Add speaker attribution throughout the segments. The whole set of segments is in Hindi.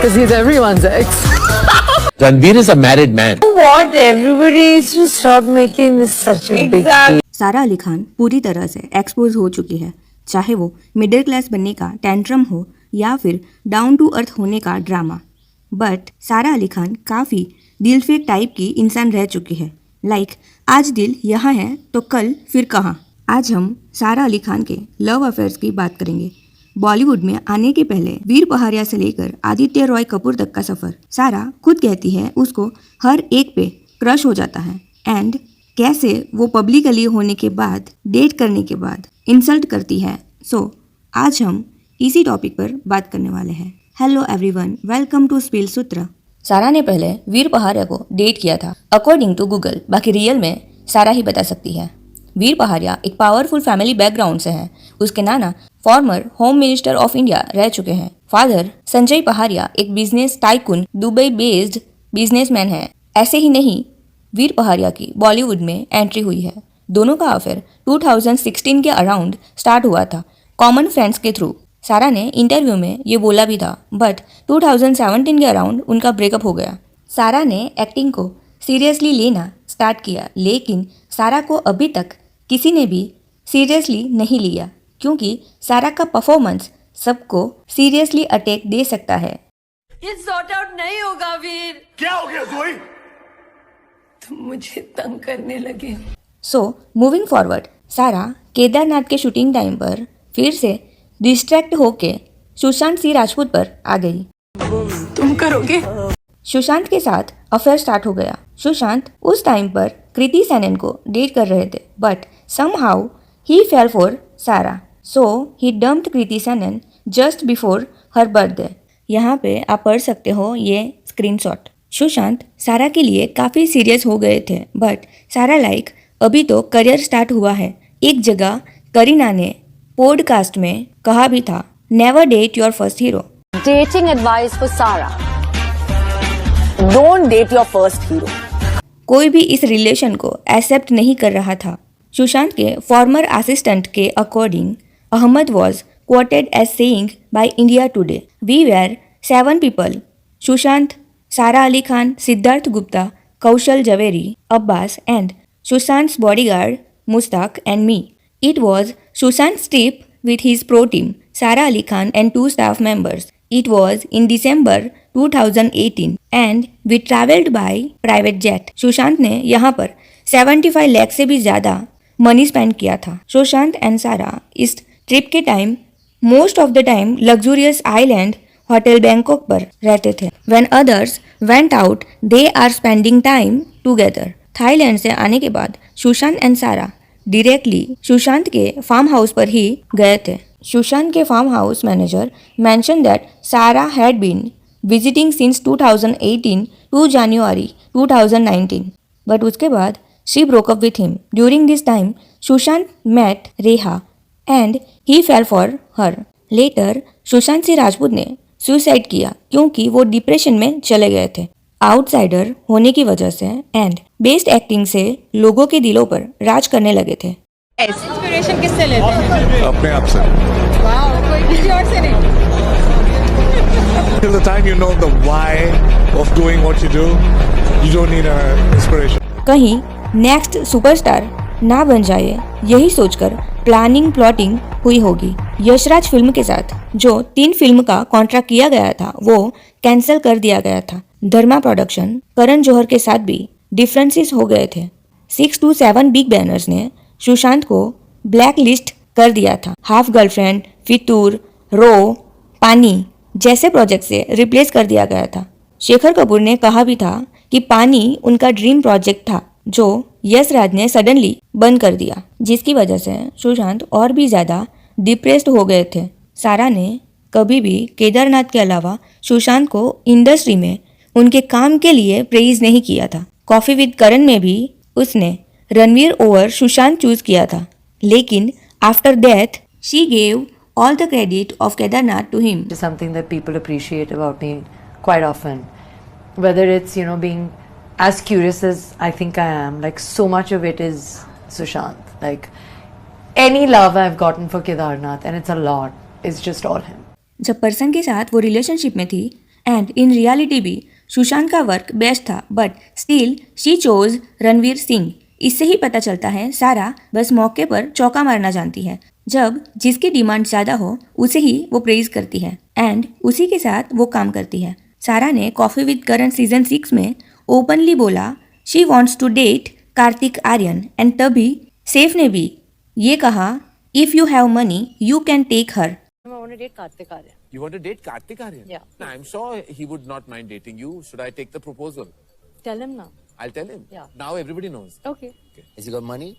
Speaker 1: because he's everyone's ex.
Speaker 2: Ranveer is a married man.
Speaker 1: What? Everybody needs to stop making this such a big deal.
Speaker 3: सारा अली खान पूरी तरह से एक्सपोज हो चुकी है, चाहे वो मिडिल क्लास बनने का टेंट्रम हो या फिर डाउन टू अर्थ होने का ड्रामा। बट सारा अली खान काफ़ी दिल फेक टाइप की इंसान रह चुकी है। आज दिल यहाँ है तो कल फिर कहाँ। आज हम सारा अली खान के लव अफेयर्स की बात करेंगे। बॉलीवुड में आने के पहले वीर पहाड़िया से लेकर आदित्य रॉय कपूर तक का सफर। सारा खुद कहती है उसको हर एक पे क्रश हो जाता है एंड कैसे वो पब्लिकली होने के बाद, डेट करने के बाद इंसल्ट करती है। आज हम इसी टॉपिक पर बात करने वाले हैं। Hello everyone, welcome to spill sutra. Sara ने पहले वीर पहाड़िया को डेट किया था अकॉर्डिंग टू गूगल, बाकी रियल में सारा ही बता सकती है। वीर पहाड़िया एक पावरफुल फैमिली बैकग्राउंड से है। उसके नाना farmer home minister of India रह चुके हैं। फादर संजय पहाड़िया एक business tycoon Dubai based businessman है। ऐसे ही नहीं, वीर पहाड़िया की बॉलीवुड में एंट्री हुई है। दोनों का अफेयर 2016 के अराउंड स्टार्ट हुआ था कॉमन फ्रेंड्स के थ्रू। सारा ने इंटरव्यू में ये बोला भी था, बट 2017 के अराउंड उनका ब्रेकअप हो गया। सारा ने एक्टिंग को सीरियसली लेना स्टार्ट किया, लेकिन सारा को अभी तक किसी ने भी सीरियसली नहीं लिया, क्योंकि सारा का परफॉर्मेंस सबको सीरियसली अटैक दे सकता है।
Speaker 4: ये सॉर्ट आउट नहीं होगा वीर।
Speaker 5: क्या हो गया जोई?
Speaker 4: तुम मुझे तंग करने लगे।
Speaker 3: मूविंग फॉरवर्ड, सारा केदारनाथ के शूटिंग टाइम पर फिर से डिस्ट्रैक्ट होके सुशांत सिंह राजपूत पर आ गई।
Speaker 4: तुम करोगे?
Speaker 3: सुशांत के साथ अफेयर स्टार्ट हो गया। सुशांत उस टाइम पर कृति सेनन को डेट कर रहे थे, but somehow he fell for Sara, so he dumped Kriti Sanon just before her birthday. यहाँ पे आप पढ़ सकते हो ये स्क्रीनशॉट। सुशांत सारा के लिए काफ़ी सीरियस हो गए थे, बट सारा अभी तो करियर स्टार्ट हुआ है। एक जगह करीना ने पॉडकास्ट में कहा भी था, never date your first hero.
Speaker 6: Dating advice for Sara. Don't date your first hero.
Speaker 3: कोई भी इस रिलेशन को एक्सेप्ट नहीं कर रहा था। सुशांत के फॉर्मर असिस्टेंट के according, Ahmed was quoted as saying by India Today, we were 7 people, Sushant, सारा अली खान, सिद्धार्थ गुप्ता, कौशल Javeri, Abbas and Sushant's bodyguard Mushtaq and me. It was Sushant's trip with his pro team, Sara Ali Khan and 2 staff members. It was in December 2018 and we traveled by private jet. Sushant ने यहाँ पर 75 लाख से भी ज़्यादा मनी स्पेंड किया था। सुशांत एंड सारा इस ट्रिप के time most of the time luxurious island hotel Bangkok पर रहते थे। When others went out, they are spending time together. Thailand से आने के बाद सुशांत एंड सारा डायरेक्टली सुशांत के फार्म हाउस पर ही गए थे। सुशांत के farm house manager mention that Sara had been visiting since 2018 to January 2019, but उसके बाद she broke up with him. During this time Sushant met Rhea and he fell for her. Later Sushant Singh Rajput ने सुसाइड किया क्योंकि वो डिप्रेशन में चले गए थे। आउटसाइडर होने की वजह से एंड बेस्ट एक्टिंग से लोगों के दिलों पर राज करने लगे थे।
Speaker 7: इंस्पिरेशन किससे लेते हैं?
Speaker 5: अपने आप से।
Speaker 7: वाह, कोई किसी और से नहीं।
Speaker 5: Till the time you know the why of doing what you do, you don't need an inspiration.
Speaker 3: कहीं नेक्स्ट सुपरस्टार ना बन जाए, यही सोचकर प्लानिंग प्लॉटिंग हुई होगी। यशराज फिल्म के साथ जो 3 फिल्म का कॉन्ट्रैक्ट किया गया था वो कैंसिल कर दिया गया था। धर्मा प्रोडक्शन करण जौहर के साथ भी डिफरेंसेस हो गए थे। 6 to 7 बिग बैनर्स ने सुशांत को ब्लैक लिस्ट कर दिया था। हाफ गर्लफ्रेंड, फितूर, रो, पानी जैसे प्रोजेक्ट से रिप्लेस कर दिया गया था। शेखर कपूर ने कहा भी था कि पानी उनका ड्रीम प्रोजेक्ट था, जो यश राज ने सडनली बंद कर दिया, जिसकी वजह से सुशांत और भी ज़्यादा डिप्रेस्ड हो गए थे। सारा ने कभी भी केदारनाथ के अलावा सुशांत को इंडस्ट्री में उनके काम के लिए प्रेज नहीं किया था। कॉफी विद करण में भी उसने रणवीर ओवर सुशांत चूज किया था, लेकिन after death she gave all the credit of Kedarnath to him.
Speaker 8: Is something that people appreciate about me quite often. Whether it's, being as curious as I think I am, so much of it is Sushant. Any love I've gotten for Kedarnath, and it's a lot, is just all him.
Speaker 3: जब पर्सन के साथ वो रिलेशनशिप में थी एंड इन रियलिटी भी सुशांत का वर्क बेस्ट था, but still she chose Ranveer Singh. इससे ही पता चलता है सारा बस मौके पर चौका मारना जानती है। जब जिसकी डिमांड ज़्यादा हो उसे ही वो प्रेज करती है एंड उसी के साथ वो काम करती है। सारा ने कॉफी विद करण सीजन 6 में ओपनली बोला she wants to date Kartik Aaryan and तभी सैफ ने भी ये कहा if you have money you can take her.
Speaker 8: I want to date Kartik Aaryan.
Speaker 2: You want to date Kartik Aaryan?
Speaker 8: Yeah.
Speaker 2: No, I'm sure he would not mind dating you. Should I take the proposal?
Speaker 8: Tell him now.
Speaker 2: I'll tell him.
Speaker 8: Yeah.
Speaker 2: Now everybody knows.
Speaker 8: Okay.
Speaker 9: Has he got money?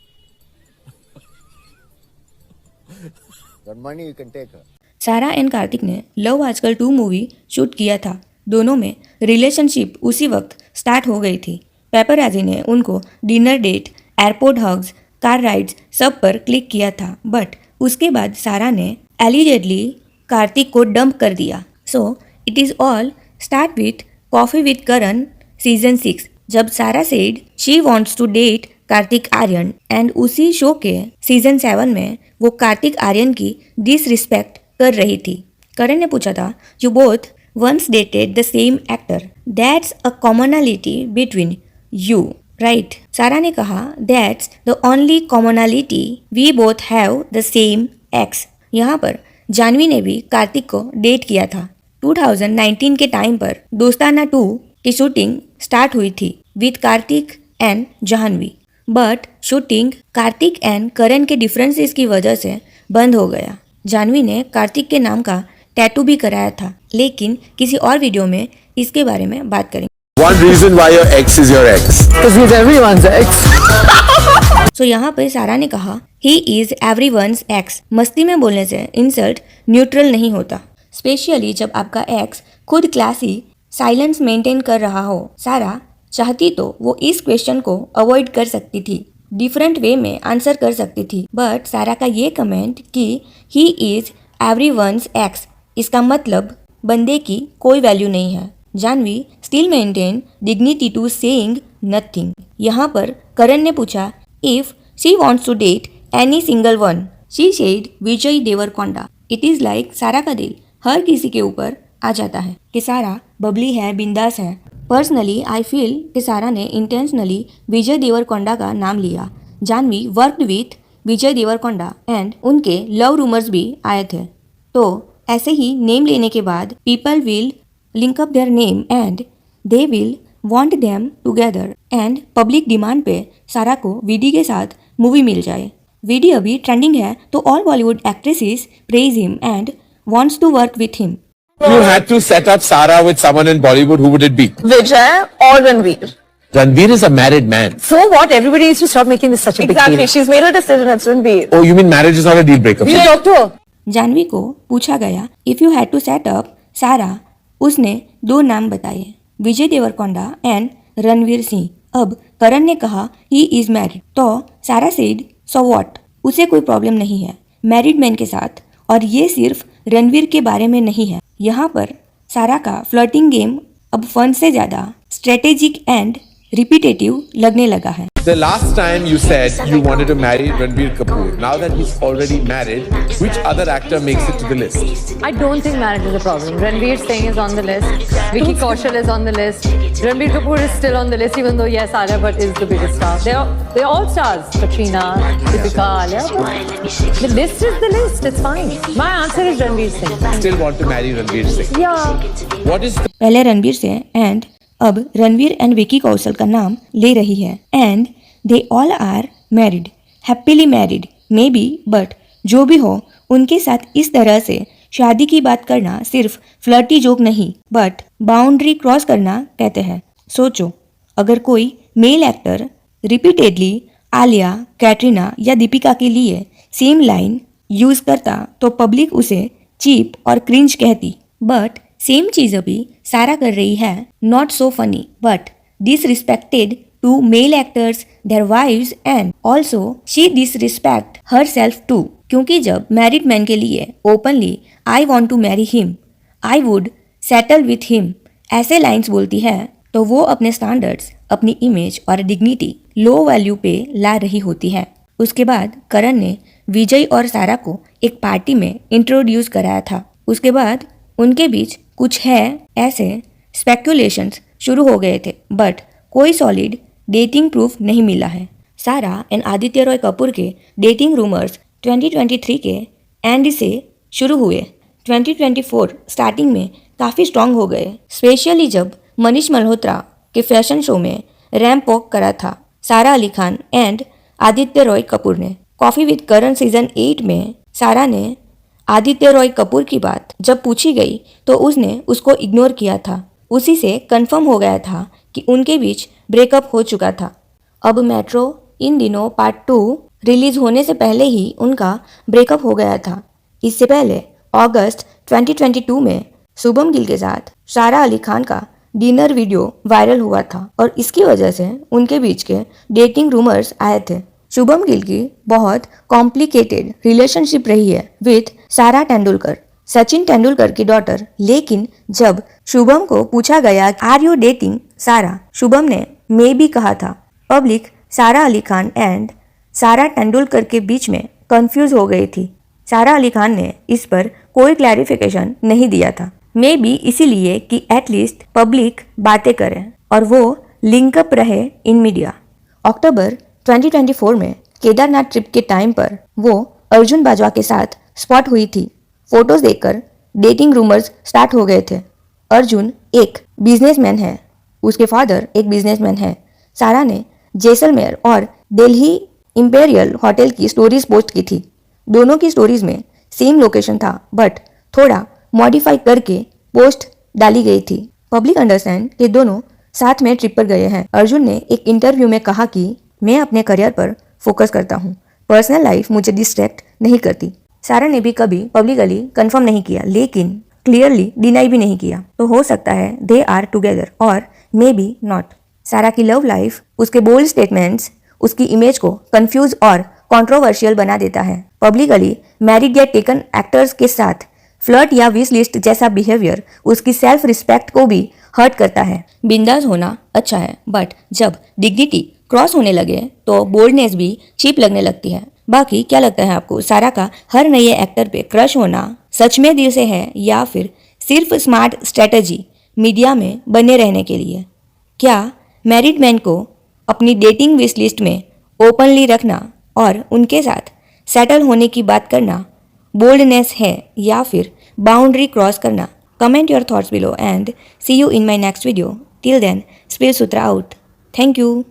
Speaker 9: Got money, you can take her.
Speaker 3: सारा एंड कार्तिक ने लव आजकल 2 मूवी शूट किया था। दोनों में रिलेशनशिप उसी वक्त स्टार्ट हो गई थी। पेपरराजी ने उनको dinner date, airport hugs, car rides सब पर क्लिक किया था, बट उसके बाद सारा ने एलिजेडली कार्तिक को डंप कर दिया। So it is all start with coffee with Karan season 6 जब Sara said she wants to date Kartik Aaryan and उसी शो के सीजन 7 में वो कार्तिक आर्यन की डिसरिस्पेक्ट कर रही थी। करण ने पूछा था you both once dated the same actor, that's a commonality between you right. Sara ने कहा that's the only commonality we both have the same ex. यहाँ पर जानवी ने भी कार्तिक को डेट किया था। 2019 के टाइम पर दोस्ताना 2 की शूटिंग स्टार्ट हुई थी with Kartik and Janhvi, but shooting Kartik and Karan के डिफरेंसेस की वजह से बंद हो गया। जाह्नवी ने कार्तिक के नाम का टैटू भी कराया था, लेकिन किसी और वीडियो में इसके बारे में बात करेंगे।
Speaker 2: One reason why your ex is your ex. Because he's everyone's ex.
Speaker 3: सो यहाँ पर सारा ने कहा ही इज एवरीवन्स एक्स। मस्ती में बोलने से इंसल्ट न्यूट्रल नहीं होता, स्पेशली जब आपका एक्स खुद क्लासी साइलेंस मेंटेन कर रहा हो। सारा चाहती तो वो इस क्वेश्चन को अवॉइड कर सकती थी, डिफरेंट वे में आंसर कर सकती थी, बट सारा का ये कमेंट कि ही इज एवरीवन्स एक्स, इसका मतलब बंदे की कोई वैल्यू नहीं है। Janhvi still maintain dignity to saying nothing. यहाँ पर करण ने पूछा if she wants to date any single one, she said Vijay Deverakonda. It is like Sara का दिल हर किसी के ऊपर आ जाता है कि सारा बबली है, बिंदास है। पर्सनली आई फील कि सारा ने इंटेंशनली विजय देवरकोंडा का नाम लिया। Janhvi worked with Vijay Deverakonda and उनके लव रूमर्स भी आए थे, तो ऐसे ही नेम लेने के बाद people will link up their name and they will want them together and public demand पे सारा को वीडी के साथ मूवी मिल जाए। वीडी अभी ट्रेंडिंग है तो all Bollywood actresses praise him and wants to work with him.
Speaker 2: You had to set up Sara with someone in Bollywood, who would it be?
Speaker 1: Vijay or Ranveer.
Speaker 2: Ranveer is a married man.
Speaker 1: So what? Everybody needs to stop making this such a big deal. Exactly. She's made her decision. It's Ranveer.
Speaker 2: Oh, you mean marriage is not a deal breaker?
Speaker 1: You talk to her.
Speaker 3: Janhvi को पूछा गया if you had to set up Sara, उसने 2 नाम बताए, विजय देवरकोंडा एंड रणवीर सिंह। अब करण ने कहा ही इज मैरिड, तो सारा सेड सो व्हाट, उसे कोई प्रॉब्लम नहीं है मैरिड मैन के साथ। और ये सिर्फ रणवीर के बारे में नहीं है। यहाँ पर सारा का फ्लर्टिंग गेम अब फन से ज़्यादा स्ट्रेटेजिक एंड रिपीटेटिव लगने लगा है।
Speaker 2: The last time you said you wanted to marry Ranbir Kapoor. Now that he's already married, which other actor makes it to the list?
Speaker 8: I don't think marriage is a problem. Ranveer Singh is on the list. Vicky Kaushal is on the list. Ranbir Kapoor is still on the list, even though yes, Alia Bhatt is the biggest star. They're all stars. Katrina, Deepika, Alia. But the list is the list. It's fine. My answer is Ranveer Singh.
Speaker 2: Still want to marry Ranveer Singh.
Speaker 8: Yeah.
Speaker 2: What is the
Speaker 3: पहले रणवीर से एंड अब रणवीर एंड विकी कौशल का नाम ले रही है and they all are married, happily married maybe, but जो भी हो उनके साथ इस तरह से शादी की बात करना सिर्फ फ्लर्टी जोक नहीं बट बाउंड्री क्रॉस करना कहते हैं। सोचो अगर कोई male actor repeatedly Alia, Katrina या दीपिका के लिए सेम लाइन यूज करता तो पब्लिक उसे चीप और क्रिंज कहती, बट सेम चीज अभी सारा कर रही है। Not so funny but disrespected to male actors, their wives and also she disrespect herself too, क्योंकि जब मैरिड मैन के लिए openly I want to marry him, I would settle with him ऐसे लाइन्स बोलती है तो वो अपने स्टैंडर्ड्स, अपनी इमेज और डिग्निटी लो वैल्यू पे ला रही होती है। उसके बाद करण ने विजय और सारा को एक पार्टी में इंट्रोड्यूस कराया था। उसके बाद उनके बीच कुछ है ऐसे स्पेकुलेशंस शुरू हो गए थे, बट कोई सॉलिड डेटिंग प्रूफ नहीं मिला है। सारा एंड आदित्य रॉय कपूर के डेटिंग रूमर्स 2023 के एंड से शुरू हुए 2024 स्टार्टिंग में काफ़ी स्ट्रांग हो गए, स्पेशली जब मनीष मल्होत्रा के फैशन शो में रैंप वॉक करा था सारा अली खान एंड आदित्य रॉय कपूर ने। कॉफ़ी विद करण सीजन 8 में सारा ने आदित्य रॉय कपूर की बात जब पूछी गई तो उसने उसको इग्नोर किया था। उसी से कंफर्म हो गया था कि उनके बीच ब्रेकअप हो चुका था। अब मेट्रो इन दिनों पार्ट 2 रिलीज होने से पहले ही उनका ब्रेकअप हो गया था। इससे पहले अगस्त 2022 में शुभम गिल के साथ सारा अली खान का डिनर वीडियो वायरल हुआ था और इसकी वजह से उनके बीच के डेटिंग रूमर्स आए थे। शुभम गिल की बहुत कॉम्प्लिकेटेड रिलेशनशिप रही है विथ सारा तेंदुलकर, सचिन तेंदुलकर की डॉटर। लेकिन जब शुभम को पूछा गया आर यू डेटिंग सारा, शुभम ने मे भी कहा था। पब्लिक सारा अली खान एंड सारा तेंदुलकर के बीच में कंफ्यूज हो गई थी। सारा अली खान ने इस पर कोई क्लैरिफिकेशन नहीं दिया था, मे बी इसीलिए कि एटलीस्ट पब्लिक बातें करे और वो लिंकअप रहे इन मीडिया। अक्टूबर 2024 में केदारनाथ ट्रिप के टाइम पर वो अर्जुन बाजवा के साथ स्पॉट हुई थी। फोटोज देखकर डेटिंग रूमर्स स्टार्ट हो गए थे। अर्जुन एक बिजनेसमैन है, उसके फादर एक बिजनेसमैन है। सारा ने जैसलमेर और दिल्ली इंपेरियल होटल की स्टोरीज पोस्ट की थी। दोनों की स्टोरीज में सेम लोकेशन था बट थोड़ा मॉडिफाई करके पोस्ट डाली गई थी। पब्लिक अंडरस्टैंड कि दोनों साथ में ट्रिप पर गए हैं। अर्जुन ने एक इंटरव्यू में कहा कि मैं अपने करियर पर फोकस करता हूँ, पर्सनल लाइफ मुझे डिस्ट्रैक्ट नहीं करती। सारा ने भी कभी पब्लिकली कंफर्म नहीं किया लेकिन क्लियरली डिनाई भी नहीं किया, तो हो सकता है दे आर टुगेदर और मे बी नॉट। सारा की लव लाइफ, उसके बोल्ड स्टेटमेंट्स उसकी इमेज को कंफ्यूज और कंट्रोवर्शियल बना देता है। पब्लिकली मैरिड या टेकन एक्टर्स के साथ फ्लर्ट या विश लिस्ट जैसा बिहेवियर उसकी सेल्फ रिस्पेक्ट को भी हर्ट करता है। बिंदास होना अच्छा है बट जब डिग्निटी क्रॉस होने लगे तो बोल्डनेस भी चीप लगने लगती है। बाकी क्या लगता है आपको, सारा का हर नए एक्टर पे क्रश होना सच में दिल से है या फिर सिर्फ स्मार्ट स्ट्रेटजी मीडिया में बने रहने के लिए? क्या मैरिड मैन को अपनी डेटिंग विश लिस्ट में ओपनली रखना और उनके साथ सेटल होने की बात करना बोल्डनेस है या फिर बाउंड्री क्रॉस करना? Comment your thoughts below and see you in my next video. Till then, spill sutra out. Thank you.